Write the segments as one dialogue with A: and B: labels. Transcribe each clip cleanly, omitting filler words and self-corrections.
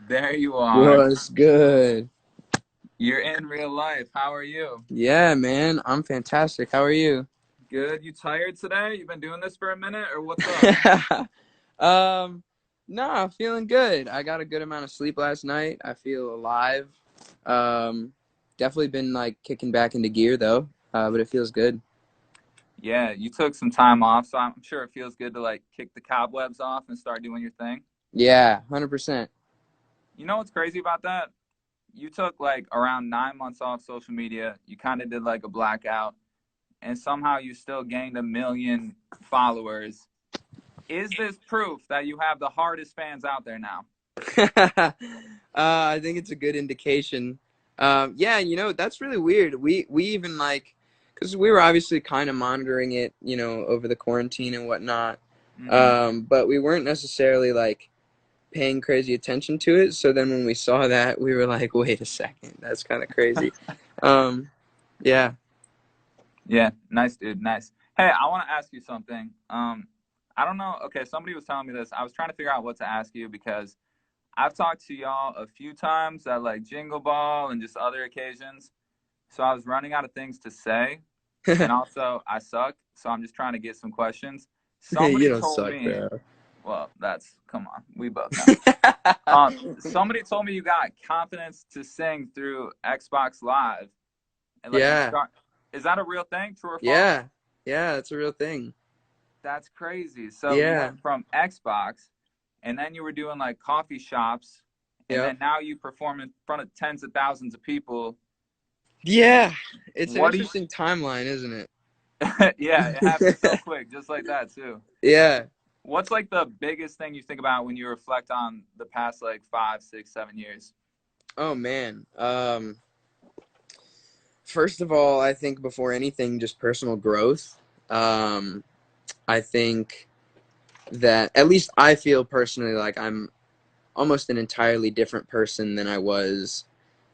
A: There you are.
B: What's good?
A: You're in real life. How are you?
B: Yeah, man, I'm fantastic. How are you?
A: Good. You tired today? You've been doing this for a minute, or what's up?
B: um, nah, feeling good. I got a good amount of sleep last night. I feel alive. Um, Definitely been like kicking back into gear though, but it feels good.
A: Yeah, you took some time off, so I'm sure it feels good to like kick the cobwebs off and start doing your thing.
B: Yeah, 100%.
A: You know what's crazy about that? You took like around 9 months off social media. You kind of did like a blackout, and somehow you still gained 1 million followers. Is this proof that you have the hardest fans out there now?
B: I think it's a good indication. Yeah, that's really weird. We even like, because we were obviously kind of monitoring it, over the quarantine and whatnot.
A: Mm-hmm.
B: But we weren't necessarily like paying crazy attention to it. So then when we saw that, we were like, wait a second, that's kind of crazy. Um, yeah.
A: Yeah, nice, dude. Nice. Hey, I want to ask you something. I don't know. Okay, somebody was telling me this. I was trying to figure out what to ask you because I've talked to y'all a few times at like Jingle Ball and just other occasions. So I was running out of things to say, and also I suck. So I'm just trying to get some questions.
B: You
A: Somebody
B: don't
A: told
B: suck,
A: me,
B: bro.
A: well, that's come on, we both know. Somebody told me you got confidence to sing through Xbox Live, and like you
B: Yeah,
A: start. Is that a real thing? True or false?
B: yeah, yeah, it's a real thing.
A: That's crazy. So you
B: Yeah,
A: went from Xbox, and then you were doing like coffee shops, and
B: yep.
A: then now you perform in front of tens of thousands of people.
B: Yeah, it's an
A: What do you?
B: interesting timeline, isn't it?
A: Yeah, it happened so quick, just like that too.
B: Yeah.
A: What's like the biggest thing you think about when you reflect on the past like 5, 6, 7 years?
B: Oh man. First of all, I think before anything, just personal growth. Um, I think that at least I feel personally like I'm almost an entirely different person than I was,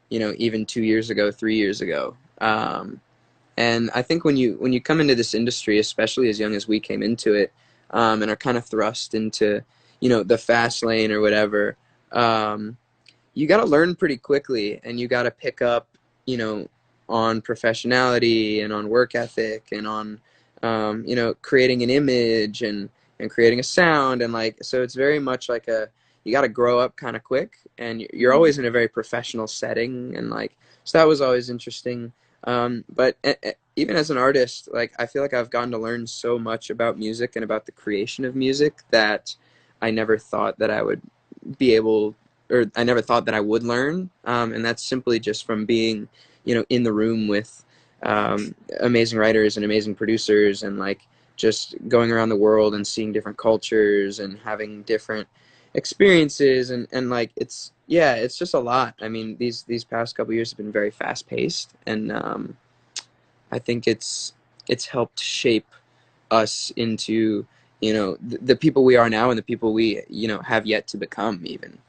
B: even 2 years ago, 3 years ago. And I think when you come into this industry, especially as young as we came into it, and are kind of thrust into, the fast lane or whatever, um, you got to learn pretty quickly, and you got to pick up, you know, on professionality and on work ethic and on, creating an image and creating a sound and like so it's very much like a you got to grow up kind of quick, and you're
A: Mm-hmm.
B: always in a very professional setting, and like so that was always interesting. But even as an artist, like I feel like I've gotten to learn so much about music and about the creation of music that I never thought that I would be able, or I never thought that I would learn. And that's simply just from being, in the room with amazing writers and amazing producers, and like just going around the world and seeing different cultures and having different experiences, and like it's yeah, it's just a lot. I mean, these past couple years have been very fast paced, and I think it's helped shape us into the people we are now and the people we have yet to become even.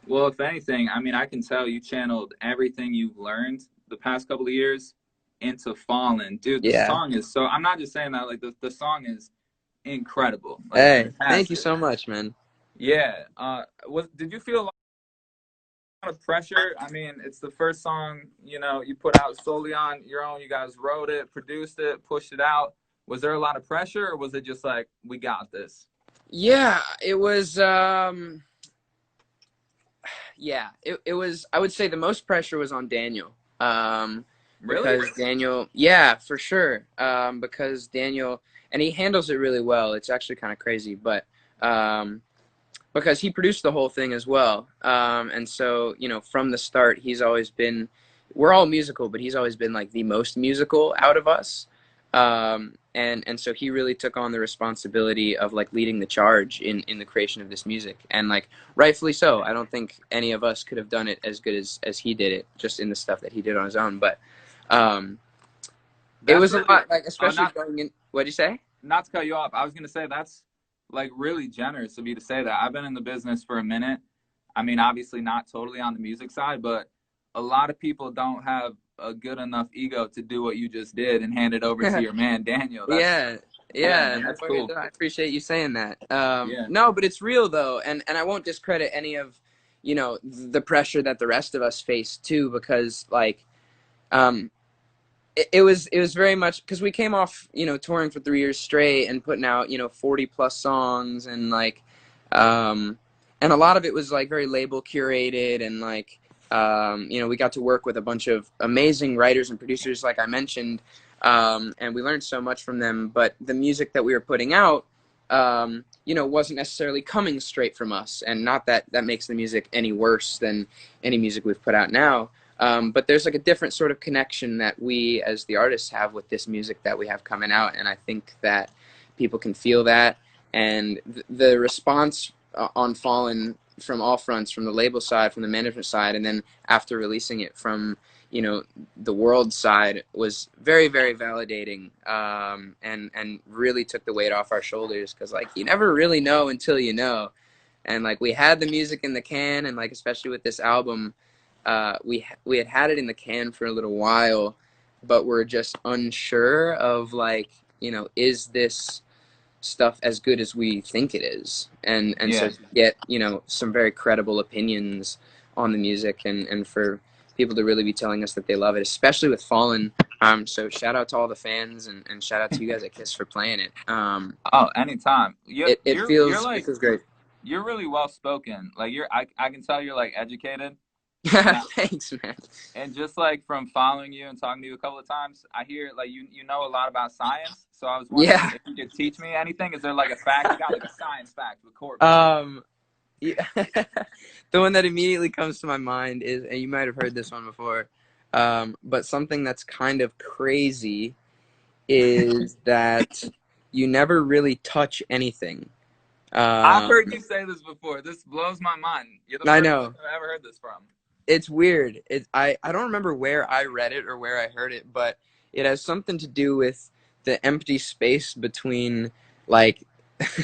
A: Well, if anything, I mean, I can tell you channeled everything you've learned the past couple of years into Fallen. Dude, the
B: Yeah.
A: song is so, I'm not just saying that, like, the song is incredible, like,
B: Hey, thank you
A: fantastic.
B: so much, man.
A: Yeah. Did you feel a lot of pressure? I mean, it's the first song, you put out solely on your own. You guys wrote it, produced it, pushed it out. Was there a lot of pressure, or was it just like, we got this?
B: Yeah, it was yeah, it was. I would say the most pressure was on Daniel.
A: Really?
B: Because Daniel, yeah, for sure. Because Daniel, and he handles it really well. It's actually kind of crazy, but um, because he produced the whole thing as well. And so, from the start, he's always been, we're all musical, but he's always been like the most musical out of us. And so he really took on the responsibility of like leading the charge in the creation of this music. And like rightfully so. I don't think any of us could have done it as good as he did it, just in the stuff that he did on his own. But um, it
A: That's
B: was a
A: really,
B: lot, like especially
A: not
B: going in. What'd you say?
A: not to cut you off. I was gonna say that's like really generous of you to say that. I've been in the business for a minute. I mean, obviously not totally on the music side, but a lot of people don't have a good enough ego to do what you just did and hand it over to your man Daniel. That's
B: Yeah,
A: yeah,
B: yeah,
A: man,
B: no
A: that's
B: worries.
A: cool.
B: I appreciate you saying that.
A: Yeah.
B: No, but it's real though, and I won't discredit any of you know, the pressure that the rest of us face too, because like um, it was very much because we came off, you know, touring for 3 years straight and putting out, you know, 40 plus songs, and like um and a lot of it was like very label curated, and like you know, we got to work with a bunch of amazing writers and producers like I mentioned, and we learned so much from them, but the music that we were putting out, you know, wasn't necessarily coming straight from us, and not that that makes the music any worse than any music we've put out now, but there's like a different sort of connection that we as the artists have with this music that we have coming out, and I think that people can feel that, and the response on Fallen from all fronts, from the label side, from the management side, and then after releasing it from, you know, the world side, was very very validating, and really took the weight off our shoulders, because like you never really know until you know, and like we had the music in the can, and like especially with this album, we had it in the can for a little while, but we're just unsure of like, you know, is this stuff as good as we think it is, and so
A: Yeah.
B: to get, you know, some very credible opinions on the music, and for people to really be telling us that they love it, especially with Fallen. So shout out to all the fans, and shout out to you guys at Kiss for playing it.
A: Oh, anytime.
B: It feels great.
A: You're really well spoken. Like I can tell you're like educated. And
B: Thanks, man.
A: and just like from following you and talking to you a couple of times, I hear like you know a lot about science. So I was wondering
B: Yeah.
A: if you could teach me anything. Is there like a fact? You got like a science fact with Corbyn.
B: um Yeah. The one that immediately comes to my mind is, and you might have heard this one before, but something that's kind of crazy is that you never really touch anything.
A: I've heard
B: Um,
A: you say this before. This blows my mind. You're the
B: I
A: first person
B: know
A: I've ever heard this from.
B: it's weird. I don't remember where I read it or where I heard it, but it has something to do with the empty space between, like,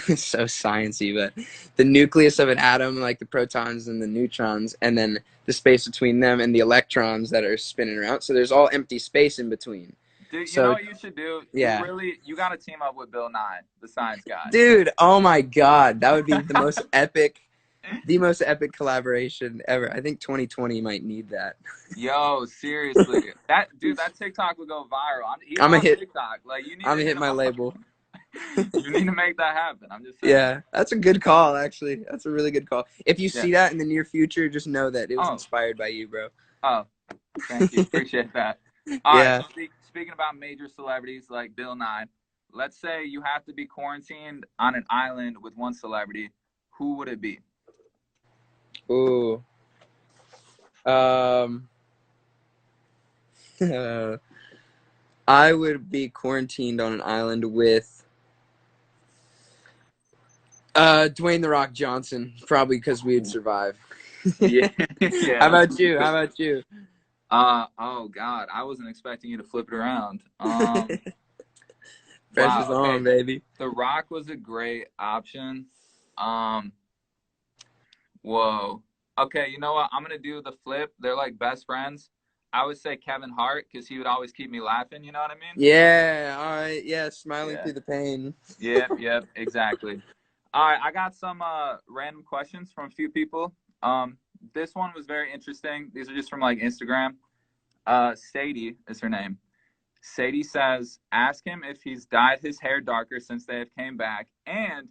B: it's so sciencey, but the nucleus of an atom, like the protons and the neutrons, and then the space between them and the electrons that are spinning around. So there's all empty space in between.
A: Dude, you know
B: So
A: what you should do?
B: yeah,
A: You got to team up with Bill Nye, the science guy.
B: dude. Oh my God, that would be the most epic collaboration ever. I think 2020 might need that.
A: Yo, seriously, that TikTok would go viral. He's
B: I'm gonna
A: on
B: hit.
A: TikTok. Like you need
B: I'm
A: to
B: gonna
A: hit
B: hit
A: him
B: my
A: up.
B: label.
A: You need to make that happen. I'm just saying.
B: Yeah, that's a good call, actually. That's a really good call. If you
A: Yeah.
B: see that in the near future, just know that it was
A: Oh,
B: inspired by you, bro.
A: oh, thank you. Appreciate that. All right.
B: Yeah.
A: Speaking about major celebrities like Bill Nye, let's say you have to be quarantined on an island with one celebrity. Who would it be?
B: Ooh. Um, I would be quarantined on an island with Dwayne the Rock Johnson, probably because we'd survive.
A: Yeah,
B: How
A: yeah.
B: about you? How about you?
A: Oh God, I wasn't expecting you to flip it around.
B: Pressure's
A: Wow.
B: on,
A: Okay,
B: baby.
A: The Rock was a great option. Um, whoa. Okay, you know what? I'm gonna do the flip. They're like best friends. I would say Kevin Hart because he would always keep me laughing. You know what I mean?
B: Yeah, all right. Yeah, smiling
A: Yeah.
B: through the pain.
A: Yep, exactly. All right, I got some random questions from a few people. Um, this one was very interesting. These are just from like Instagram. Sadie is her name. Sadie says, ask him if he's dyed his hair darker since they have came back, and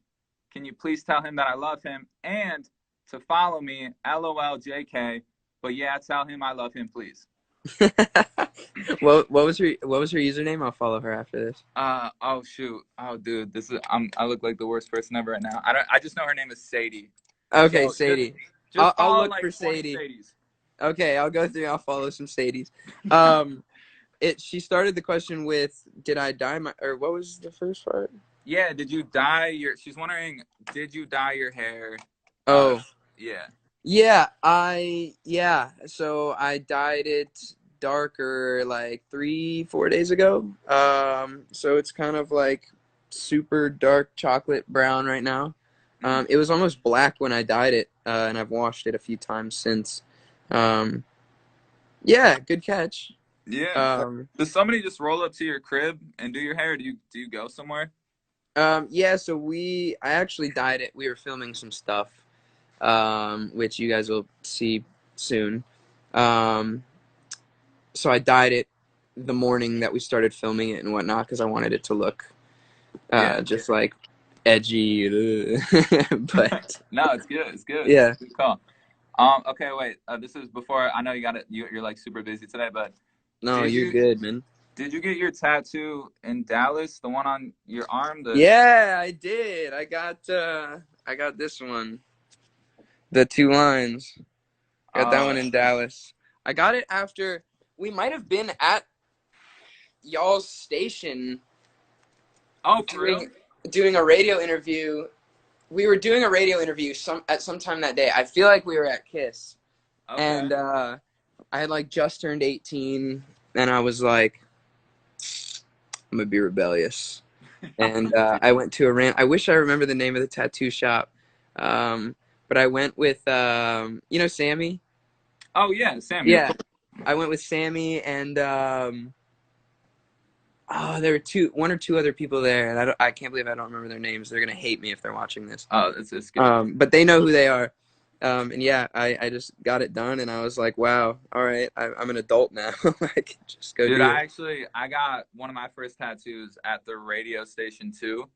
A: can you please tell him that I love him and to follow me, LOL JK. But yeah, tell him I love him, please.
B: What was her username? I'll follow her after this.
A: Oh shoot. Oh dude, I look like the worst person ever right now. I just know her name is Sadie.
B: Okay,
A: So
B: Sadie.
A: just
B: I'll
A: follow
B: look
A: like
B: for
A: 20
B: Sadie.
A: Sadies.
B: Okay, I'll go through. I'll follow some Sadies. Um, She started the question with, "Did I dye my?" Or what was the first part?
A: Yeah, did you dye your she's wondering, did you dye your hair? Uh
B: Oh,
A: yeah.
B: yeah. So I dyed it darker like 3, 4 days ago. So it's kind of like super dark chocolate brown right now.
A: Mm.
B: It was almost black when I dyed it, and I've washed it a few times since. Um, yeah, good catch.
A: Yeah.
B: Um,
A: Does somebody just roll up to your crib and do your hair? Do you go somewhere?
B: yeah. So I actually dyed it. We were filming some stuff, which you guys will see soon. Um, so I dyed it the morning that we started filming it and whatnot because I wanted it to look
A: Yeah.
B: just like edgy. But
A: No, it's good. It's good. It's
B: yeah,
A: a good call. Okay, wait. This is before. I know you got it. You're like super busy today, but
B: no,
A: did
B: you're
A: you
B: good, man.
A: did you get your tattoo in Dallas? The one on your arm? The
B: Yeah, I did. I got this one. The two lines. Got that one
A: oh
B: in Dallas. I got it after we might have been at y'all's station
A: oh for real?
B: doing doing a radio interview. We were doing a radio interview at some time that day. I feel like we were at Kiss,
A: Okay.
B: and I had like just turned 18, and I was like, I'm gonna be rebellious. And I went to a rant. I wish I remember the name of the tattoo shop, um, but I went with you know Sammy.
A: Oh yeah, Sammy, of
B: Yeah,
A: course.
B: I went with Sammy and oh, there were one or two other people there, and I can't believe I don't remember their names. They're gonna hate me if they're watching this.
A: Oh, it's good.
B: But they know who they are. And yeah, I just got it done, and I was like, wow, all right, I'm an adult now. I can just go
A: Dude,
B: do it.
A: I got one of my first tattoos at the radio station too.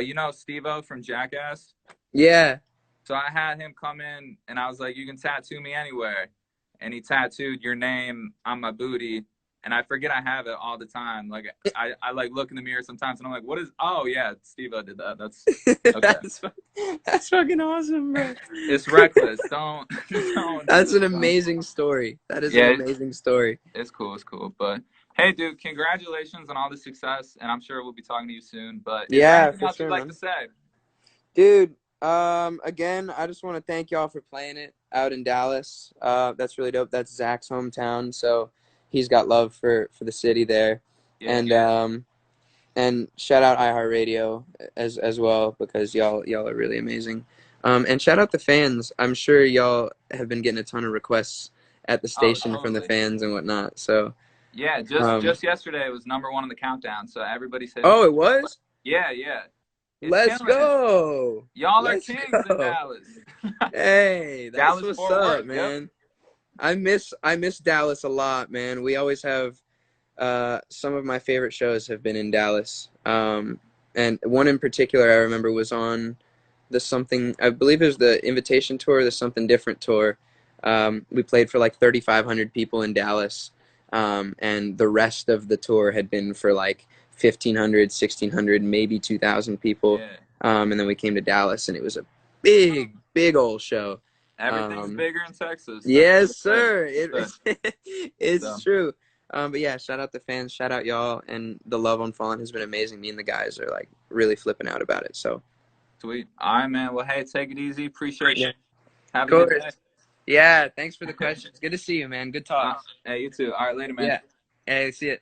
A: You know Steve-O from Jackass?
B: Yeah,
A: So I had him come in and I was like, you can tattoo me anywhere. And he tattooed your name on my booty. And I forget I have it all the time. Like I like look in the mirror sometimes and I'm like, what is oh yeah, Steve-O did that. That's okay.
B: that's that's fucking awesome, bro.
A: It's reckless. Don't don't do
B: That's
A: it.
B: an
A: Don't.
B: amazing story. That is an
A: Yeah,
B: amazing story.
A: it's cool, it's cool. But hey dude, congratulations on all the success and I'm sure we'll be talking to you soon. But is there
B: Yeah,
A: anything
B: for
A: else you'd
B: sure,
A: like to
B: man.
A: say?
B: Dude, again, I just want to thank y'all for playing it out in Dallas. That's really dope. That's Zach's hometown, so he's got love for the city there,
A: Yeah.
B: and shout out iHeartRadio as well because y'all are really amazing. And shout out the fans. I'm sure y'all have been getting a ton of requests at the
A: Oh,
B: station from the
A: totally.
B: fans and whatnot. So,
A: Yeah,
B: um,
A: just yesterday it was #1 on the countdown, so everybody's hitting
B: oh,
A: it.
B: it was.
A: Yeah, yeah. It's
B: Let's
A: killing it.
B: go.
A: Y'all are
B: Let's
A: kings in
B: go.
A: Dallas.
B: Hey, that's
A: Dallas
B: what's
A: Fort
B: up,
A: Worth. Yep.
B: man. I miss Dallas a lot, man. We always have some of my favorite shows have been in Dallas. And one in particular I remember was on the something I believe it was the Invitation tour, the Something Different tour. We played for like 3,500 people in Dallas. And the rest of the tour had been for like 1,500, 1,600, maybe 2,000 people.
A: Yeah.
B: And then we came to Dallas and it was a big old show.
A: Everything's
B: Um,
A: bigger in Texas. That's what
B: Yes,
A: they say.
B: sir.
A: That's what they
B: It's
A: So
B: true. But yeah, shout out the fans, shout out y'all, and the love on Fallen has been amazing. Me and the guys are like really flipping out about it. So
A: sweet. All right, man. Well, hey, take it easy. Appreciate you.
B: yeah, of
A: Have a good
B: course.
A: day.
B: Yeah, thanks for the questions. Good to see you, man. Good talk.
A: Hey, you too. All right, later, man.
B: Yeah. Hey, see it.